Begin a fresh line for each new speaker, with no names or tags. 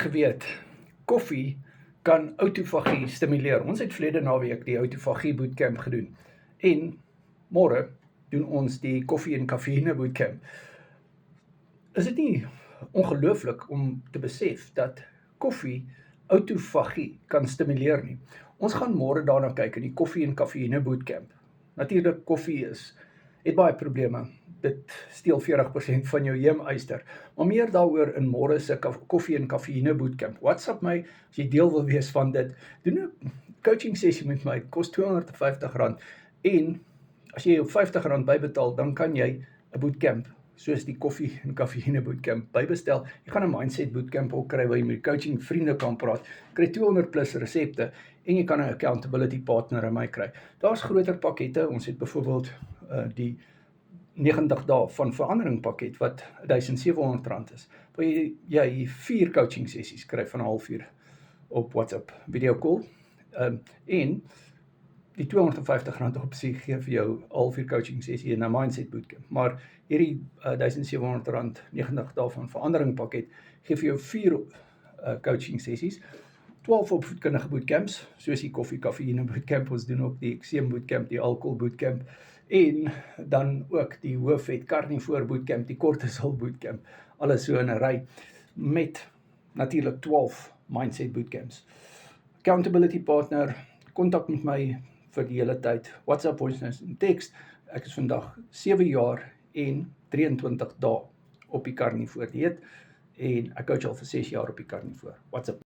geweet, koffie kan autofagie stimuleer. Ons het verlede naweek die autofagie bootcamp gedoen. En môre doen ons die koffie en kafeïne bootcamp. Is dit nie ongelooflik om te besef dat koffie autofagie kan stimuleer nie? Ons gaan môre daarna kyk in die koffie en kafeïne bootcamp. Natuurlik, koffie het baie probleme. Dit steel 40% van jou heemyster. Maar meer daaroor in môre se koffie en kafeïne bootcamp. WhatsApp my as jy deel wil wees van dit. Doen 'n coaching sessie met my. Dit kos R250 en as jy op R50 bybetaal, dan kan jy 'n bootcamp soos die koffie en kafeïne bootcamp bybestel. Jy gaan 'n mindset bootcamp ook kry waar jy met die coaching vriende kan praat. Kry 200 plus resepte en jy kan 'n accountability partner in my kry. Daar's groter pakkette. Ons het byvoorbeeld die 90 dae van verandering pakket wat R1,700 is. Waar jy 4 coaching sessies kry van 'n halfuur op WhatsApp video call. En die R250 opsie gee vir jou 'n halfuur coaching sessie en 'n mindset bootcamp. Maar hierdie R1,700 90 dae van verandering pakket gee vir jou 4 coaching sessies. 12 opvoedkundige bootcamps, soos die koffie kafeïne bootcamp. Ons doen ook die ekseem bootcamp, die alkohol bootcamp en dan ook die hoëvet carnivore bootcamp, die kortisol bootcamp. Alles so in 'n ry met natuurlik 12 mindset bootcamps. Accountability partner, kontak met my vir die hele tyd. WhatsApp, voice notes en teks. Ek is vandag 7 jaar en 23 dae op die carnivore dieet en ek coach al vir 6 jaar op die carnivore. WhatsApp